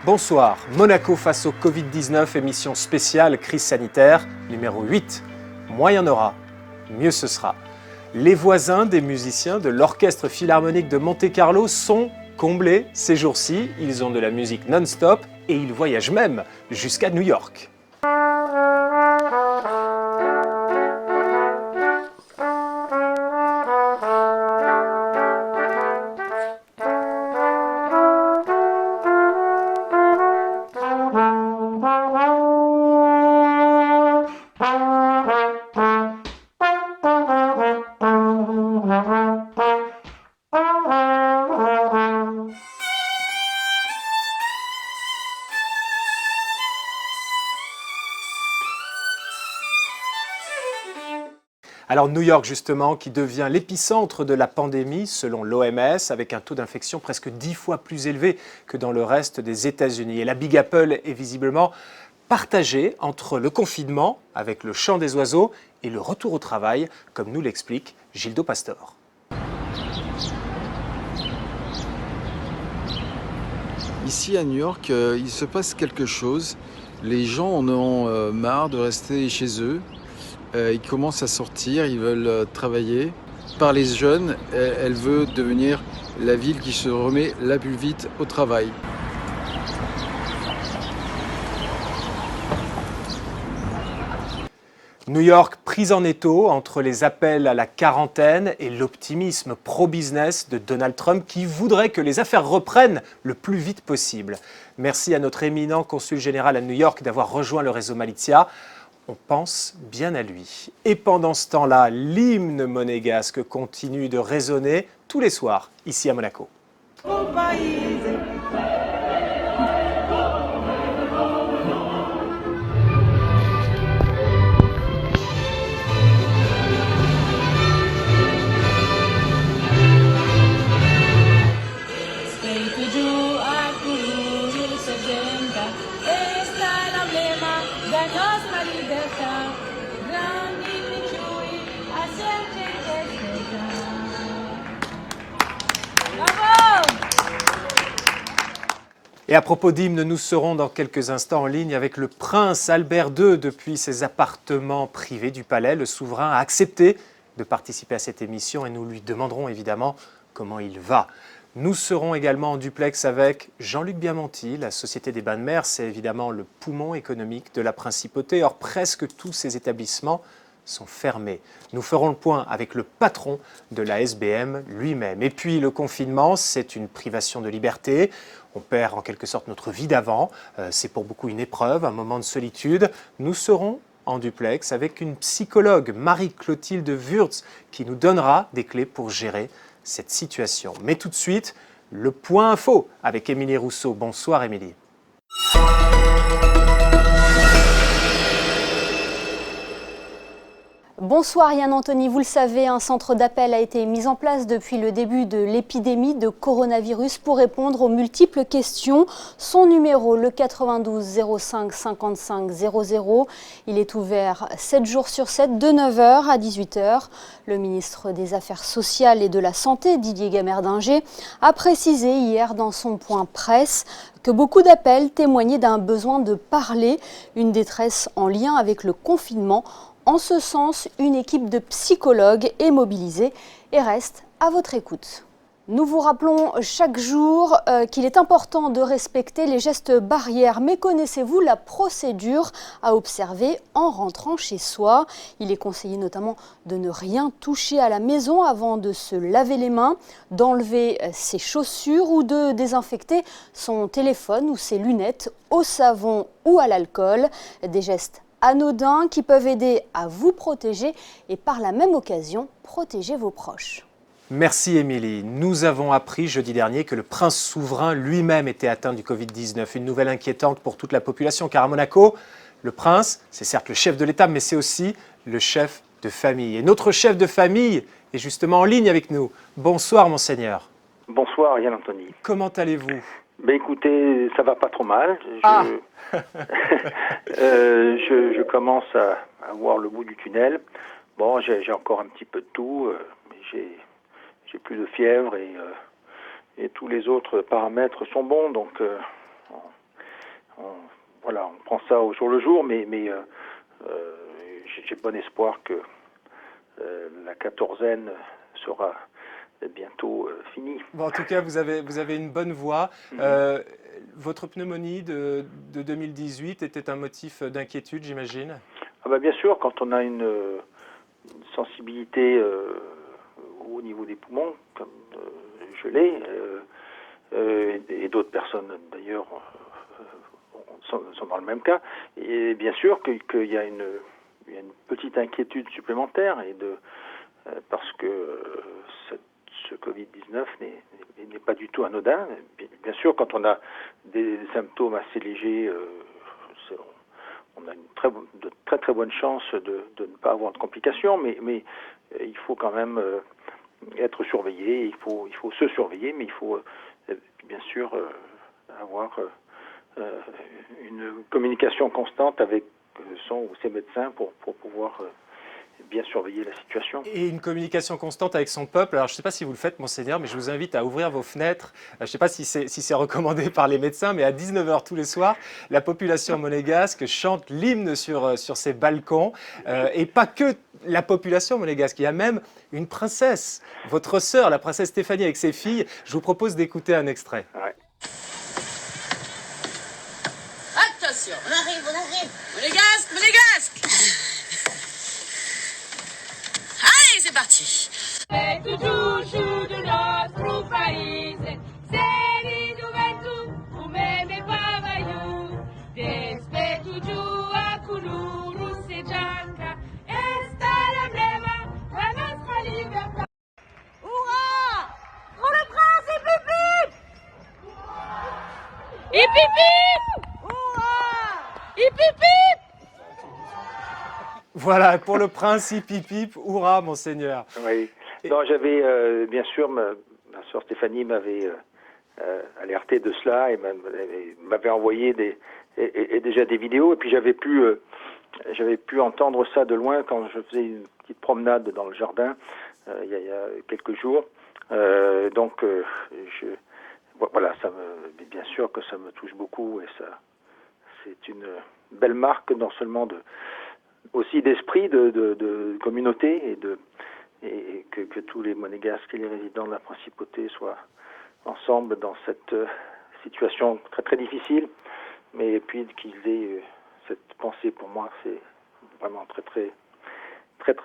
Bonsoir, Monaco face au Covid-19, émission spéciale crise sanitaire, numéro 8. Moins il y en aura, mieux ce sera. Les voisins des musiciens de l'Orchestre Philharmonique de Monte-Carlo sont comblés ces jours-ci. Ils ont de la musique non-stop et ils voyagent même jusqu'à New York. Alors New York justement, qui devient l'épicentre de la pandémie selon l'OMS, avec un taux d'infection presque 10 fois plus élevé que dans le reste des États-Unis. Et la Big Apple est visiblement partagée entre le confinement, avec le chant des oiseaux, et le retour au travail, comme nous l'explique Gildo Pastor. Ici à New York, il se passe quelque chose. Les gens en ont marre de rester chez eux. Ils commencent à sortir, ils veulent travailler. Par les jeunes, elle veut devenir la ville qui se remet la plus vite au travail. New York prise en étau entre les appels à la quarantaine et l'optimisme pro-business de Donald Trump qui voudrait que les affaires reprennent le plus vite possible. Merci à notre éminent consul général à New York d'avoir rejoint le réseau Malizia. On pense bien à lui. Et pendant ce temps-là, l'hymne monégasque continue de résonner tous les soirs ici à Monaco. Et à propos d'hymne, nous serons dans quelques instants en ligne avec le prince Albert II. Depuis ses appartements privés du palais, le souverain a accepté de participer à cette émission et nous lui demanderons évidemment comment il va. Nous serons également en duplex avec Jean-Luc Biamonti. La Société des Bains de Mer, c'est évidemment le poumon économique de la principauté. Or, presque tous ces établissements sont fermés. Nous ferons le point avec le patron de la SBM lui-même. Et puis, le confinement, c'est une privation de liberté. On perd en quelque sorte notre vie d'avant. C'est pour beaucoup une épreuve, un moment de solitude. Nous serons en duplex avec une psychologue, Marie-Clotilde Wurtz, qui nous donnera des clés pour gérer cette situation. Mais tout de suite, le point info avec Émilie Rousseau. Bonsoir Émilie. Bonsoir Yann Anthony, vous le savez, un centre d'appel a été mis en place depuis le début de l'épidémie de coronavirus pour répondre aux multiples questions. Son numéro, le 92 05 55 00, il est ouvert 7 jours sur 7, de 9h à 18h. Le ministre des Affaires sociales et de la Santé, Didier Gamerdinger, a précisé hier dans son point presse que beaucoup d'appels témoignaient d'un besoin de parler, une détresse en lien avec le confinement. En ce sens, une équipe de psychologues est mobilisée et reste à votre écoute. Nous vous rappelons chaque jour qu'il est important de respecter les gestes barrières. Mais connaissez-vous la procédure à observer en rentrant chez soi? Il est conseillé notamment de ne rien toucher à la maison avant de se laver les mains, d'enlever ses chaussures ou de désinfecter son téléphone ou ses lunettes au savon ou à l'alcool. Des gestes anodins qui peuvent aider à vous protéger et par la même occasion protéger vos proches. Merci Émilie. Nous avons appris jeudi dernier que le prince souverain lui-même était atteint du Covid-19. Une nouvelle inquiétante pour toute la population car à Monaco, le prince, c'est certes le chef de l'État mais c'est aussi le chef de famille. Et notre chef de famille est justement en ligne avec nous. Bonsoir monseigneur. Bonsoir Yann Anthony. Comment allez-vous? Ben écoutez, ça va pas trop mal. Je commence à voir le bout du tunnel. Bon, j'ai encore un petit peu de tout, mais j'ai plus de fièvre et tous les autres paramètres sont bons, donc voilà, on prend ça au jour le jour, mais j'ai bon espoir que la quatorzaine sera bientôt finie. Bon, en tout cas, vous avez une bonne voix. Votre pneumonie de 2018 était un motif d'inquiétude, j'imagine? Ah bah bien sûr, quand on a une sensibilité au niveau des poumons, comme je l'ai, et d'autres personnes d'ailleurs sont dans le même cas, et bien sûr qu'il y a une petite inquiétude supplémentaire parce que ce Covid-19 n'est pas du tout anodin. Bien sûr, quand on a des symptômes assez légers, on a de très bonnes chances de ne pas avoir de complications, mais il faut quand même être surveillé, il faut se surveiller, mais il faut bien sûr avoir une communication constante avec son ou ses médecins pour pouvoir bien surveiller la situation. Et une communication constante avec son peuple. Alors, je ne sais pas si vous le faites, monseigneur, mais je vous invite à ouvrir vos fenêtres. Je ne sais pas si c'est recommandé par les médecins, mais à 19h tous les soirs, la population monégasque chante l'hymne sur ses balcons. Et pas que la population monégasque, il y a même une princesse, votre sœur, la princesse Stéphanie, avec ses filles. Je vous propose d'écouter un extrait. Ouais. Attention, on arrive. Monégasque. Allez, c'est parti. Voilà, pour le prince, hip hip hip, hurrah, monseigneur. Oui. Non, j'avais bien sûr ma sœur Stéphanie m'avait alerté de cela et m'avait envoyé déjà des vidéos, et puis j'avais pu entendre ça de loin quand je faisais une petite promenade dans le jardin il y a quelques jours. Voilà, bien sûr que ça me touche beaucoup, et c'est une belle marque non seulement aussi d'esprit de communauté, et que tous les monégasques et les résidents de la principauté soient ensemble dans cette situation très très difficile, mais puis qu'ils aient cette pensée. Pour moi, c'est vraiment très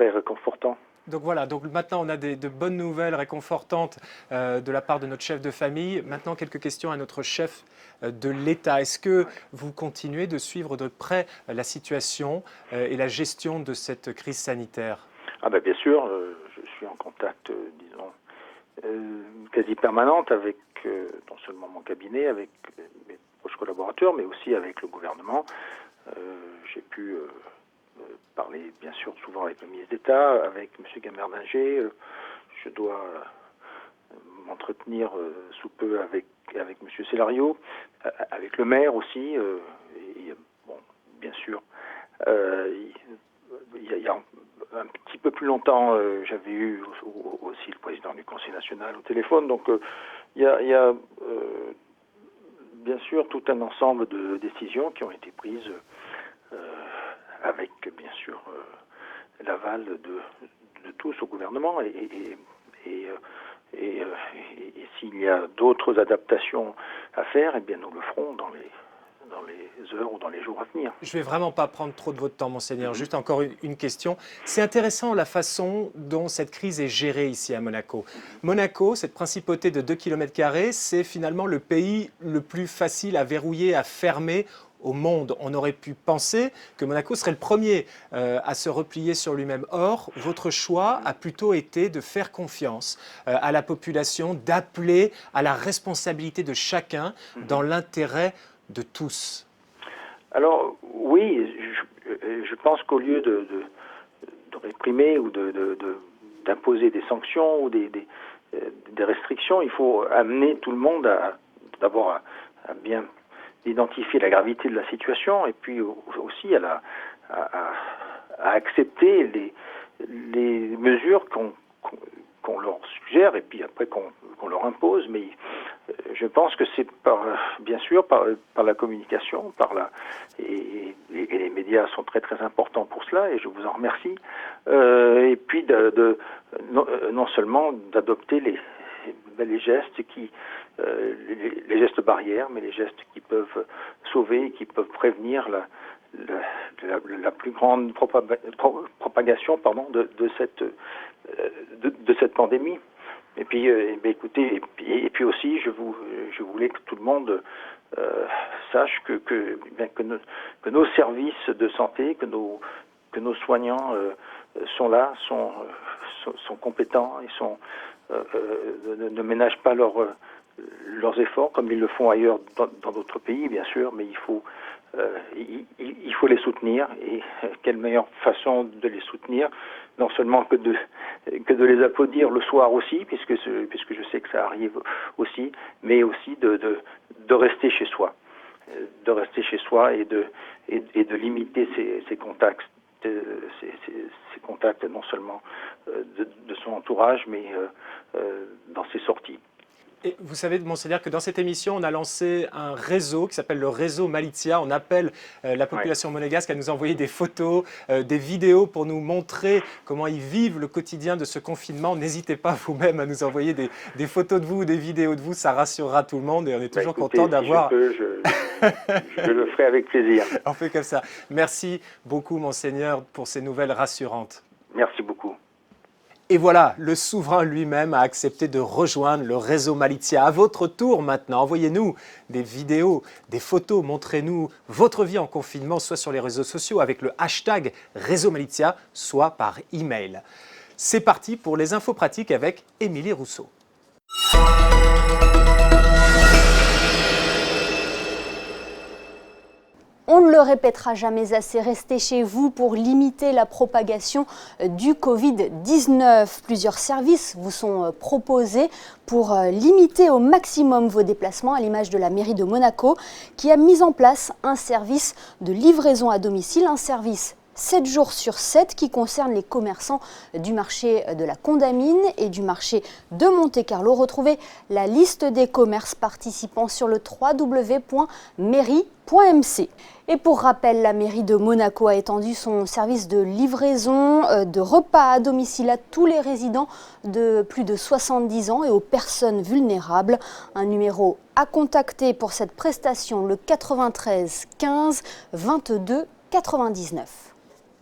réconfortant. Donc voilà, donc maintenant on a de bonnes nouvelles réconfortantes de la part de notre chef de famille. Maintenant, quelques questions à notre chef de l'État. Est-ce que vous continuez de suivre de près la situation et la gestion de cette crise sanitaire? Ah ben bien sûr, je suis en contact, quasi permanente avec non seulement mon cabinet, avec mes proches collaborateurs, mais aussi avec le gouvernement. J'ai pu parler bien sûr souvent avec le ministre d'État, avec M. Gamerdinger. Je dois m'entretenir sous peu avec M. Célario, avec le maire aussi. Bon, bien sûr, il y a un petit peu plus longtemps, j'avais eu aussi le président du Conseil national au téléphone. Donc il y a bien sûr tout un ensemble de décisions qui ont été prises avec bien sûr l'aval de tous au gouvernement, et s'il y a d'autres adaptations à faire, eh bien nous le ferons dans les heures ou dans les jours à venir. Je ne vais vraiment pas prendre trop de votre temps, monseigneur. Juste encore une question. C'est intéressant la façon dont cette crise est gérée ici à Monaco. Monaco, cette principauté de 2 km², c'est finalement le pays le plus facile à verrouiller, à fermer au monde. On aurait pu penser que Monaco serait le premier à se replier sur lui-même. Or, votre choix a plutôt été de faire confiance à la population, d'appeler à la responsabilité de chacun dans l'intérêt de tous. Alors oui, je pense qu'au lieu de réprimer ou d'imposer des sanctions ou des restrictions, il faut amener tout le monde d'abord à bien identifier la gravité de la situation, et puis aussi à accepter les mesures qu'on leur suggère et puis après qu'on leur impose, mais je pense que c'est bien sûr par la communication, et les médias sont très très importants pour cela et je vous en remercie. Et puis non seulement d'adopter les gestes les gestes barrières, mais les gestes qui peuvent sauver, qui peuvent prévenir la plus grande propagation de cette pandémie. Et puis, écoutez, et puis aussi, je voulais que tout le monde sache que nos services de santé, que nos soignants sont là, sont compétents, ne ménagent pas leurs efforts comme ils le font ailleurs dans d'autres pays, bien sûr, mais il faut les soutenir. Et quelle meilleure façon de les soutenir, non seulement que de les applaudir le soir aussi, puisque je sais que ça arrive aussi, mais aussi de rester chez soi, et de limiter ces contacts. Ces contacts non seulement de son entourage, mais dans ses sorties. Et vous savez, Monseigneur, que dans cette émission, on a lancé un réseau qui s'appelle le réseau Malizia. On appelle la population monégasque à nous envoyer des photos, des vidéos pour nous montrer comment ils vivent le quotidien de ce confinement. N'hésitez pas vous-même à nous envoyer des photos de vous, des vidéos de vous. Ça rassurera tout le monde et on est toujours content d'avoir... Je le ferai avec plaisir. On fait comme ça. Merci beaucoup, Monseigneur, pour ces nouvelles rassurantes. Merci beaucoup. Et voilà, le souverain lui-même a accepté de rejoindre le réseau Malizia. À votre tour maintenant, envoyez-nous des vidéos, des photos, montrez-nous votre vie en confinement, soit sur les réseaux sociaux avec le hashtag réseau Malizia, soit par email. C'est parti pour les infos pratiques avec Émilie Rousseau. On ne le répétera jamais assez, restez chez vous pour limiter la propagation du Covid-19. Plusieurs services vous sont proposés pour limiter au maximum vos déplacements, à l'image de la mairie de Monaco qui a mis en place un service de livraison à domicile, un service 7 jours sur 7 qui concerne les commerçants du marché de la Condamine et du marché de Monte-Carlo. Retrouvez la liste des commerces participants sur le www.mairie.mc. Et pour rappel, la mairie de Monaco a étendu son service de livraison de repas à domicile à tous les résidents de plus de 70 ans et aux personnes vulnérables. Un numéro à contacter pour cette prestation, le 93 15 22 99.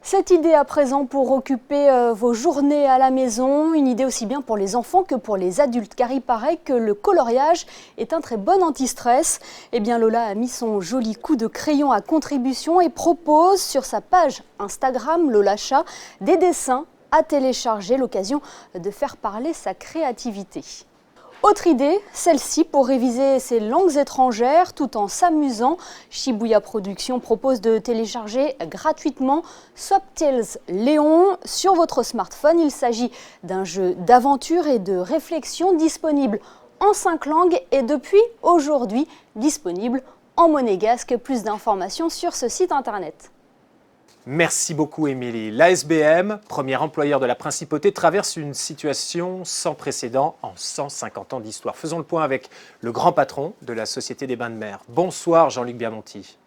Cette idée à présent pour occuper vos journées à la maison, une idée aussi bien pour les enfants que pour les adultes, car il paraît que le coloriage est un très bon anti-stress. Eh bien Lola a mis son joli coup de crayon à contribution et propose sur sa page Instagram Lola Chat des dessins à télécharger, l'occasion de faire parler sa créativité. Autre idée, celle-ci pour réviser ses langues étrangères tout en s'amusant. Shibuya Productions propose de télécharger gratuitement Subtils Léon sur votre smartphone. Il s'agit d'un jeu d'aventure et de réflexion disponible en 5 langues et depuis aujourd'hui disponible en monégasque. Plus d'informations sur ce site internet. Merci beaucoup, Émilie. L'ASBM, premier employeur de la Principauté, traverse une situation sans précédent en 150 ans d'histoire. Faisons le point avec le grand patron de la Société des Bains de Mer. Bonsoir, Jean-Luc Biamonti.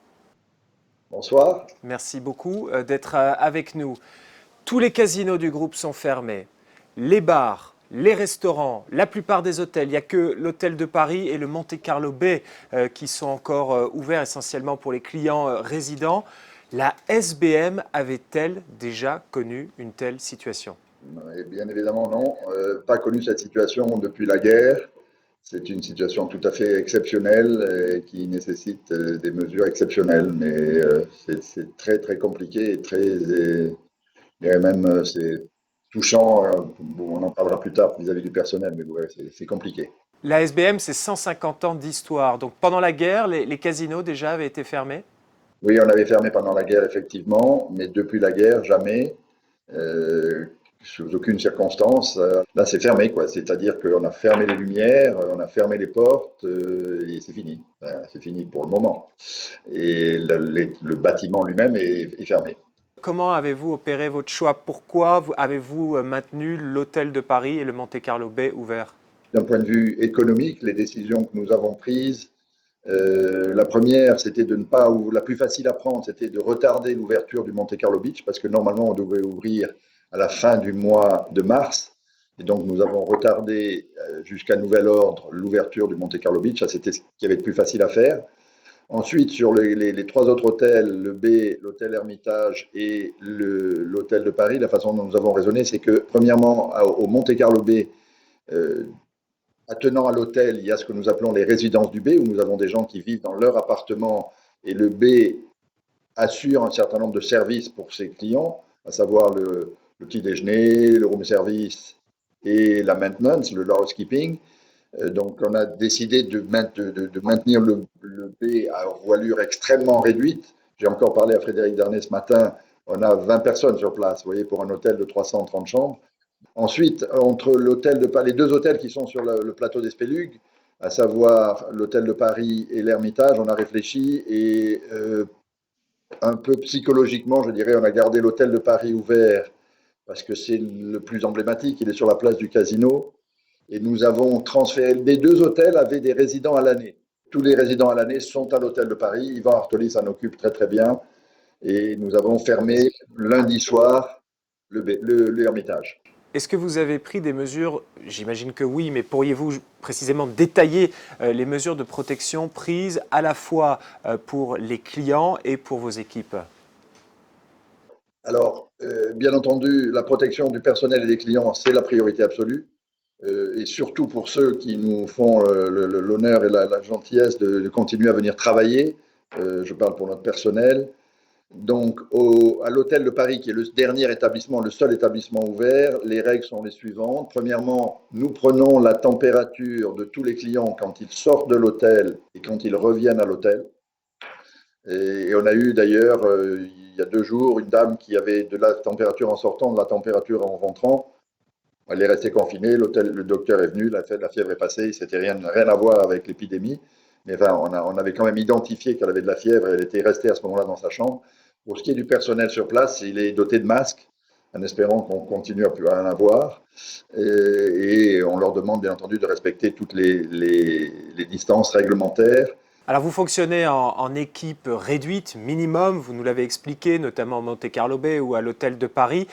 Bonsoir. Merci beaucoup d'être avec nous. Tous les casinos du groupe sont fermés. Les bars, les restaurants, la plupart des hôtels, il n'y a que l'hôtel de Paris et le Monte Carlo Bay qui sont encore ouverts essentiellement pour les clients résidents. La SBM avait-elle déjà connu une telle situation? Bien évidemment non, pas connu cette situation depuis la guerre. C'est une situation tout à fait exceptionnelle et qui nécessite des mesures exceptionnelles, mais c'est très très compliqué et même c'est touchant. Bon, on en parlera plus tard vis-à-vis du personnel, mais ouais, c'est compliqué. La SBM, c'est 150 ans d'histoire. Donc pendant la guerre, les casinos déjà avaient été fermés? Oui, on avait fermé pendant la guerre, effectivement, mais depuis la guerre, jamais, sous aucune circonstance. Là, c'est fermé, quoi. C'est-à-dire qu'on a fermé les lumières, on a fermé les portes, et c'est fini. C'est fini pour le moment. Et le bâtiment lui-même est fermé. Comment avez-vous opéré votre choix? Pourquoi avez-vous maintenu l'hôtel de Paris et le Monte-Carlo Bay ouverts? D'un point de vue économique, les décisions que nous avons prises, la première, c'était de ne pas, ou la plus facile à prendre, c'était de retarder l'ouverture du Monte Carlo Beach, parce que normalement, on devait ouvrir à la fin du mois de mars. Et donc, nous avons retardé jusqu'à nouvel ordre l'ouverture du Monte Carlo Beach. Ça, c'était ce qui avait de plus facile à faire. Ensuite, sur les trois autres hôtels, le B, l'hôtel Hermitage et l'hôtel de Paris, la façon dont nous avons raisonné, c'est que, premièrement, au Monte Carlo Bay, attenant à l'hôtel, il y a ce que nous appelons les résidences du B, où nous avons des gens qui vivent dans leur appartement et le B assure un certain nombre de services pour ses clients, à savoir le petit déjeuner, le room service et la maintenance, le housekeeping. Donc, on a décidé de maintenir le B à voilure extrêmement réduite. J'ai encore parlé à Frédéric Darnay ce matin. On a 20 personnes sur place, vous voyez, pour un hôtel de 330 chambres. Ensuite, entre les deux hôtels qui sont sur le plateau des Spélugues, à savoir l'hôtel de Paris et l'Hermitage, on a réfléchi et un peu psychologiquement, je dirais, on a gardé l'hôtel de Paris ouvert parce que c'est le plus emblématique, il est sur la place du Casino. Et nous avons transféré, les deux hôtels avaient des résidents à l'année. Tous les résidents à l'année sont à l'hôtel de Paris. Yvan Artoli s'en occupe très très bien. Et nous avons fermé lundi soir l'Hermitage. Est-ce que vous avez pris des mesures? J'imagine que oui, mais pourriez-vous précisément détailler les mesures de protection prises à la fois pour les clients et pour vos équipes? Alors, bien entendu, la protection du personnel et des clients, c'est la priorité absolue. Et surtout pour ceux qui nous font l'honneur et la gentillesse de continuer à venir travailler. Je parle pour notre personnel. Donc, à l'hôtel de Paris, qui est le dernier établissement, le seul établissement ouvert, les règles sont les suivantes. Premièrement, nous prenons la température de tous les clients quand ils sortent de l'hôtel et quand ils reviennent à l'hôtel. Et on a eu d'ailleurs, il y a 2 jours, une dame qui avait de la température en sortant, de la température en rentrant. Elle est restée confinée, le docteur est venu, la fièvre est passée, c'était rien à voir avec l'épidémie. Mais enfin, on avait quand même identifié qu'elle avait de la fièvre et elle était restée à ce moment-là dans sa chambre. Pour ce qui est du personnel sur place, il est doté de masques, en espérant qu'on continue à en avoir. Et on leur demande bien entendu de respecter toutes les distances réglementaires. Alors vous fonctionnez en équipe réduite, minimum, vous nous l'avez expliqué, notamment au Monte Carlo Bay ou à l'hôtel de Paris.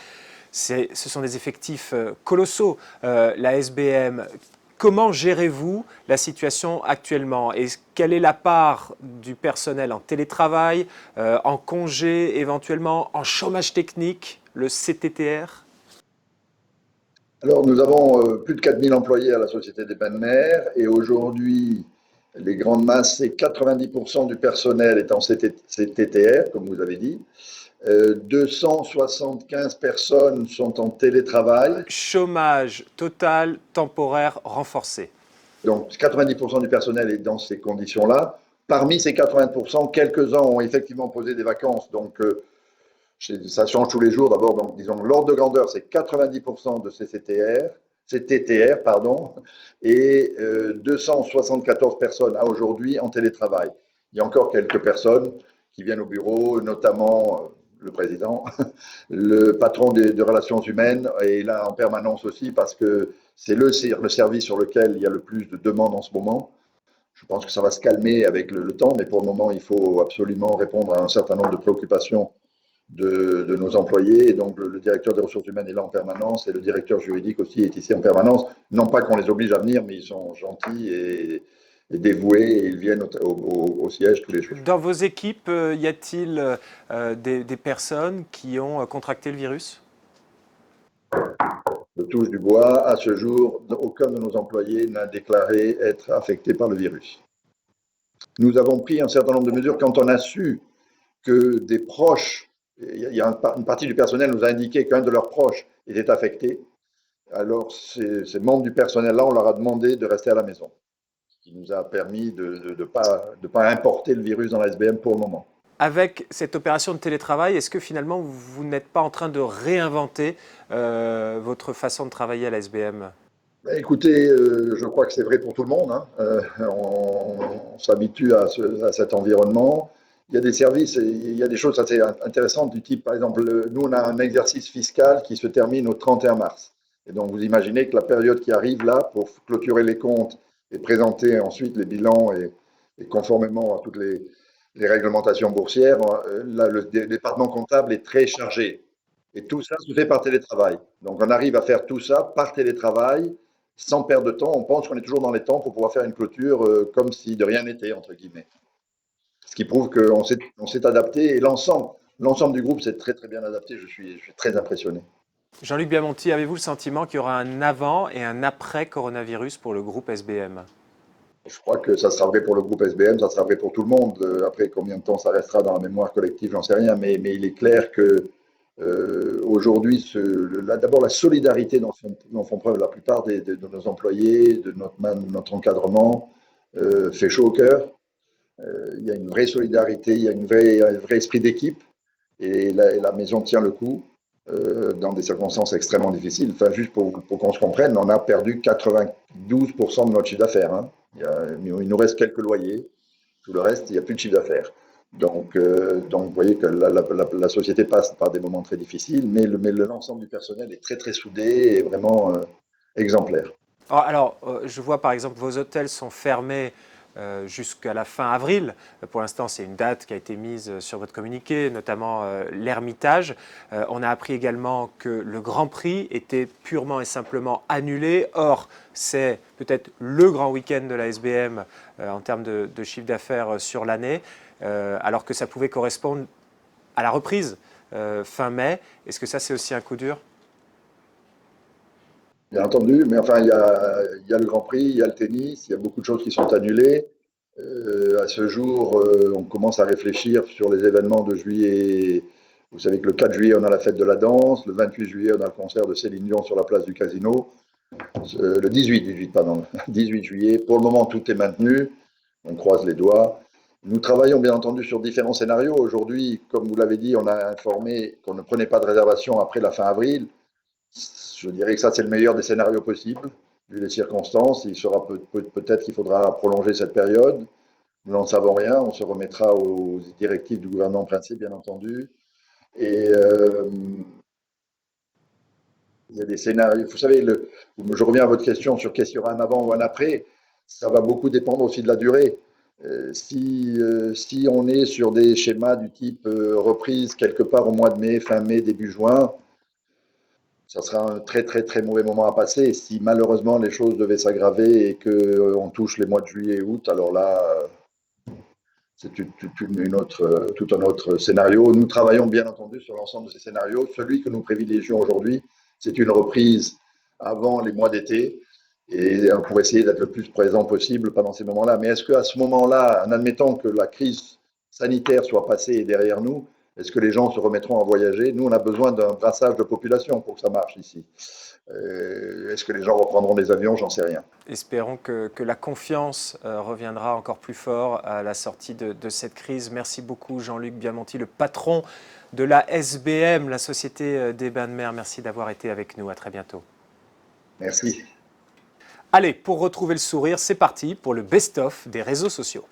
Ce sont des effectifs colossaux. La SBM, comment gérez-vous la situation actuellement? Et quelle est la part du personnel en télétravail, en congé éventuellement, en chômage technique, le CTTR? Alors, nous avons plus de 4000 employés à la Société des Bains de Mer et aujourd'hui, les grandes masses, c'est 90% du personnel est en CTTR, comme vous avez dit. 275 personnes sont en télétravail. Chômage total, temporaire, renforcé. Donc 90% du personnel est dans ces conditions-là. Parmi ces 80%, quelques-uns ont effectivement posé des vacances. Donc ça change tous les jours. D'abord, donc, disons, l'ordre de grandeur, c'est 90% de ces CTTR, et 274 personnes à aujourd'hui en télétravail. Il y a encore quelques personnes qui viennent au bureau, notamment le président, le patron de relations humaines est là en permanence aussi parce que c'est le service sur lequel il y a le plus de demandes en ce moment. Je pense que ça va se calmer avec le temps, mais pour le moment, il faut absolument répondre à un certain nombre de préoccupations de nos employés. Et donc, le directeur des ressources humaines est là en permanence et le directeur juridique aussi est ici en permanence. Non pas qu'on les oblige à venir, mais ils sont gentils et dévoués et ils viennent au siège tous les jours. Dans vos équipes, y a-t-il des personnes qui ont contracté le virus? Je touche du bois. À ce jour, aucun de nos employés n'a déclaré être affecté par le virus. Nous avons pris un certain nombre de mesures quand on a su que des proches, il y a une partie du personnel nous a indiqué qu'un de leurs proches était affecté. Alors, ces membres du personnel-là, on leur a demandé de rester à la maison, ce qui nous a permis de ne pas importer le virus dans la SBM pour le moment. Avec cette opération de télétravail, est-ce que finalement vous n'êtes pas en train de réinventer votre façon de travailler à la SBM? Écoutez, je crois que c'est vrai pour tout le monde. On s'habitue à cet environnement. il y a des services, il y a des choses assez intéressantes du type, par exemple, nous, on a un exercice fiscal qui se termine au 31 mars. Et donc, vous imaginez que la période qui arrive là, pour clôturer les comptes et présenter ensuite les bilans et conformément à toutes les réglementations boursières, là, le département comptable est très chargé. Et tout ça se fait par télétravail. Donc, on arrive à faire tout ça par télétravail, sans perdre de temps. On pense qu'on est toujours dans les temps pour pouvoir faire une clôture comme si de rien n'était, entre guillemets. Ce qui prouve qu'on s'est adapté et l'ensemble du groupe s'est très très bien adapté. Je suis très impressionné. Jean-Luc Biamonti, avez-vous le sentiment qu'il y aura un avant et un après coronavirus pour le groupe SBM? Je crois que ça sera vrai pour le groupe SBM, ça sera vrai pour tout le monde. Après, combien de temps ça restera dans la mémoire collective, j'en sais rien. Mais il est clair que aujourd'hui, d'abord la solidarité dont font preuve la plupart de nos employés, de notre encadrement, fait chaud au cœur. Il y a une vraie solidarité, il y a un vrai esprit d'équipe et la maison tient le coup dans des circonstances extrêmement difficiles. Enfin, juste pour qu'on se comprenne, on a perdu 92% de notre chiffre d'affaires. Hein. Il nous reste quelques loyers, tout le reste, il n'y a plus de chiffre d'affaires. Donc, vous voyez que la société passe par des moments très difficiles, mais l'ensemble du personnel est très très soudé et vraiment exemplaire. Alors, je vois par exemple vos hôtels sont fermés jusqu'à la fin avril. Pour l'instant, c'est une date qui a été mise sur votre communiqué, notamment l'Ermitage. On a appris également que le Grand Prix était purement et simplement annulé. Or, c'est peut-être le grand week-end de la SBM en termes de chiffre d'affaires sur l'année, alors que ça pouvait correspondre à la reprise fin mai. Est-ce que ça, c'est aussi un coup dur ? Bien entendu, mais enfin, il y a le Grand Prix, il y a le tennis, il y a beaucoup de choses qui sont annulées. À ce jour, on commence à réfléchir sur les événements de juillet. Vous savez que le 4 juillet, on a la fête de la danse. Le 28 juillet, on a le concert de Céline Dion sur la place du Casino. Le 18 juillet. Pour le moment, tout est maintenu. On croise les doigts. Nous travaillons bien entendu sur différents scénarios. Aujourd'hui, comme vous l'avez dit, on a informé qu'on ne prenait pas de réservation après la fin avril. Je dirais que ça, c'est le meilleur des scénarios possibles, vu les circonstances. Il sera peut-être qu'il faudra prolonger cette période. Nous n'en savons rien. On se remettra aux directives du gouvernement principe, bien entendu. Et il y a des scénarios. Vous savez, je reviens à votre question sur qu'est-ce qu'il y aura un avant ou un après. Ça va beaucoup dépendre aussi de la durée. Si on est sur des schémas du type reprise quelque part au mois de mai, fin mai, début juin, ça sera un très très très mauvais moment à passer. Si malheureusement les choses devaient s'aggraver et qu'on touche les mois de juillet et août, alors là, c'est tout un autre scénario. Nous travaillons bien entendu sur l'ensemble de ces scénarios. Celui que nous privilégions aujourd'hui, c'est une reprise avant les mois d'été et pour essayer d'être le plus présent possible pendant ces moments-là. Mais est-ce qu'à ce moment-là, en admettant que la crise sanitaire soit passée et derrière nous, est-ce que les gens se remettront à voyager? Nous, on a besoin d'un brassage de population pour que ça marche ici. Est-ce que les gens reprendront des avions? J'en sais rien. Espérons que la confiance reviendra encore plus fort à la sortie de cette crise. Merci beaucoup Jean-Luc Biamonti, le patron de la SBM, la Société des Bains de Mer. Merci d'avoir été avec nous. À très bientôt. Merci. Allez, pour retrouver le sourire, c'est parti pour le best-of des réseaux sociaux.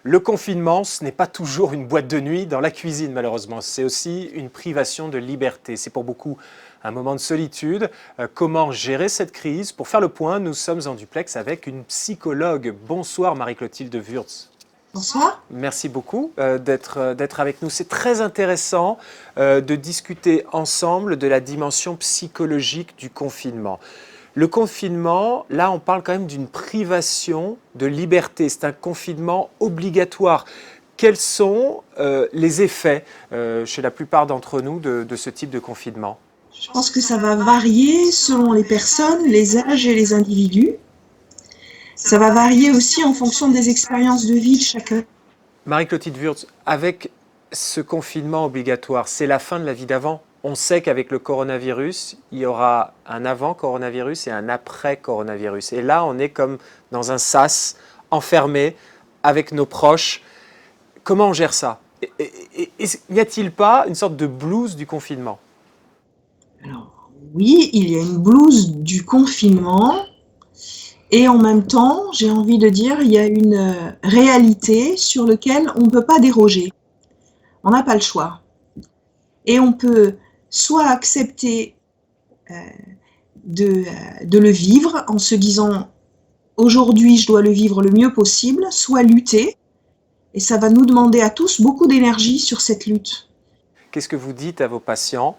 Le confinement, ce n'est pas toujours une boîte de nuit dans la cuisine, malheureusement. C'est aussi une privation de liberté. C'est pour beaucoup un moment de solitude. Comment gérer cette crise? Pour faire le point, nous sommes en duplex avec une psychologue. Bonsoir Marie-Clotilde Wurtz. Bonsoir. Merci beaucoup d'être avec nous. C'est très intéressant de discuter ensemble de la dimension psychologique du confinement. Le confinement, là, on parle quand même d'une privation de liberté. C'est un confinement obligatoire. Quels sont les effets chez la plupart d'entre nous de ce type de confinement ? Je pense que ça va varier selon les personnes, les âges et les individus. Ça va varier aussi en fonction des expériences de vie de chacun. Marie-Clotilde Wurtz, avec ce confinement obligatoire, c'est la fin de la vie d'avant. On sait qu'avec le coronavirus, il y aura un avant-coronavirus et un après-coronavirus. Et là, on est comme dans un sas, enfermé, avec nos proches. Comment on gère ça ? N'y a-t-il pas une sorte de blues du confinement ? Alors, oui, il y a une blouse du confinement et en même temps, j'ai envie de dire, il y a une réalité sur laquelle on ne peut pas déroger. On n'a pas le choix. Et on peut soit accepter de le vivre en se disant « aujourd'hui, je dois le vivre le mieux possible », soit lutter. Et ça va nous demander à tous beaucoup d'énergie sur cette lutte. Qu'est-ce que vous dites à vos patients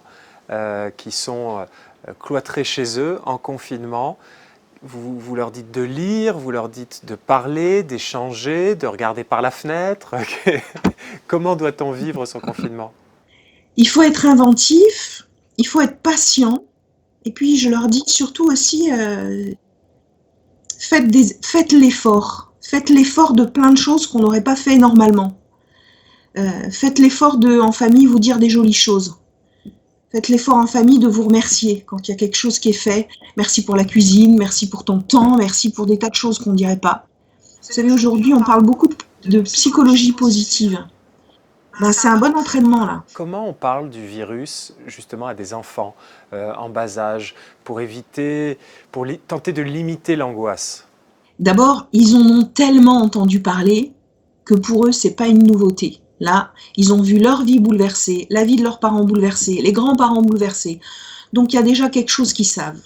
qui sont cloîtrés chez eux en confinement ? Vous leur dites de lire, vous leur dites de parler, d'échanger, de regarder par la fenêtre. Comment doit-on vivre son confinement ? Il faut être inventif, il faut être patient. Et puis je leur dis surtout aussi, faites l'effort. Faites l'effort de plein de choses qu'on n'aurait pas fait normalement. Faites l'effort de, en famille, vous dire des jolies choses. Faites l'effort en famille de vous remercier quand il y a quelque chose qui est fait. Merci pour la cuisine, merci pour ton temps, merci pour des tas de choses qu'on ne dirait pas. Vous savez, aujourd'hui, on parle beaucoup de psychologie positive. Ben, c'est un bon entraînement, là. Comment on parle du virus, justement, à des enfants en bas âge, pour tenter de limiter l'angoisse ? D'abord, ils en ont tellement entendu parler que pour eux, c'est pas une nouveauté. Là, ils ont vu leur vie bouleversée, la vie de leurs parents bouleversée, les grands-parents bouleversés. Donc, il y a déjà quelque chose qu'ils savent.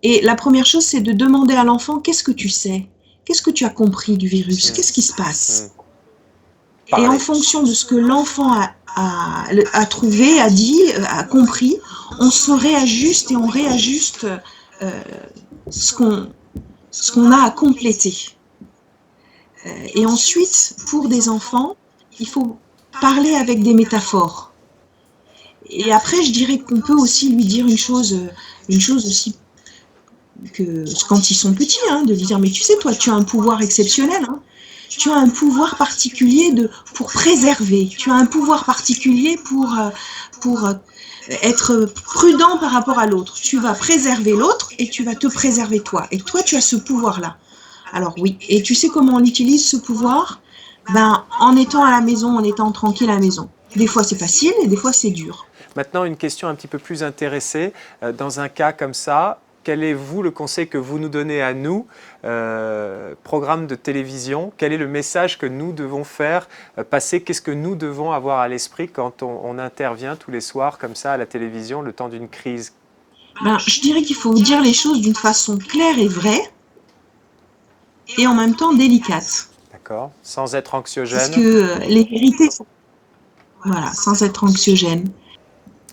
Et la première chose, c'est de demander à l'enfant, qu'est-ce que tu sais ? Qu'est-ce que tu as compris du virus ? Qu'est-ce qui se passe ? Et en fonction de ce que l'enfant a trouvé, a dit, a compris, on se réajuste et on réajuste ce qu'on a à compléter. Et ensuite, pour des enfants, il faut parler avec des métaphores. Et après, je dirais qu'on peut aussi lui dire une chose aussi que quand ils sont petits, de lui dire, mais tu sais, toi, tu as un pouvoir exceptionnel, tu as un pouvoir particulier pour préserver, tu as un pouvoir particulier pour être prudent par rapport à l'autre. Tu vas préserver l'autre et tu vas te préserver toi. Et toi, tu as ce pouvoir-là. Alors oui, et tu sais comment on utilise ce pouvoir ? En étant à la maison, en étant tranquille à la maison. Des fois, c'est facile et des fois, c'est dur. Maintenant, une question un petit peu plus intéressée. Dans un cas comme ça, quel est, vous, le conseil que vous nous donnez à nous, programme de télévision ? Quel est le message que nous devons faire passer ? Qu'est-ce que nous devons avoir à l'esprit quand on intervient tous les soirs comme ça à la télévision, le temps d'une crise ? Je dirais qu'il faut dire les choses d'une façon claire et vraie, et en même temps délicate. D'accord, sans être anxiogène. Parce que les vérités sont... Voilà, sans être anxiogène.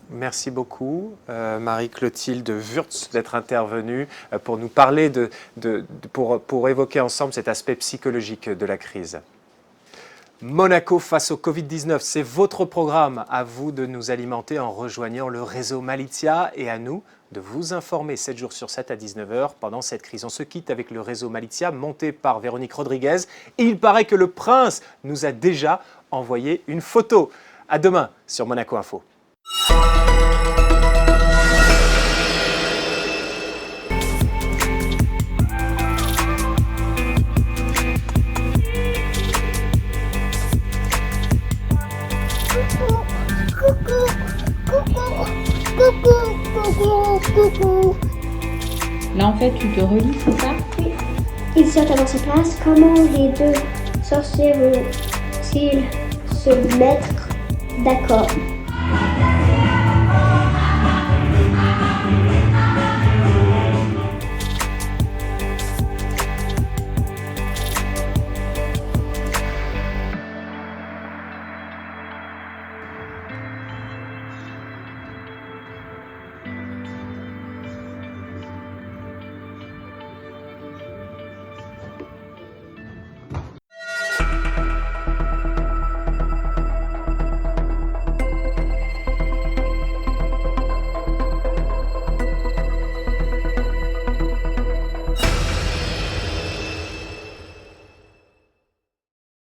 Merci beaucoup, Marie-Clotilde Wurtz, d'être intervenue pour nous parler, pour évoquer ensemble cet aspect psychologique de la crise. Monaco face au Covid-19, c'est votre programme. À vous de nous alimenter en rejoignant le réseau Malizia et à nous de vous informer 7 jours sur 7 à 19h pendant cette crise. On se quitte avec le réseau Malizia monté par Véronique Rodriguez. Et il paraît que le prince nous a déjà envoyé une photo. À demain sur Monaco Info. Là, en fait, tu te relis, c'est ça ? Oui. Il s'attend dans sa place. Comment les deux sorciers vont-ils se mettre d'accord ?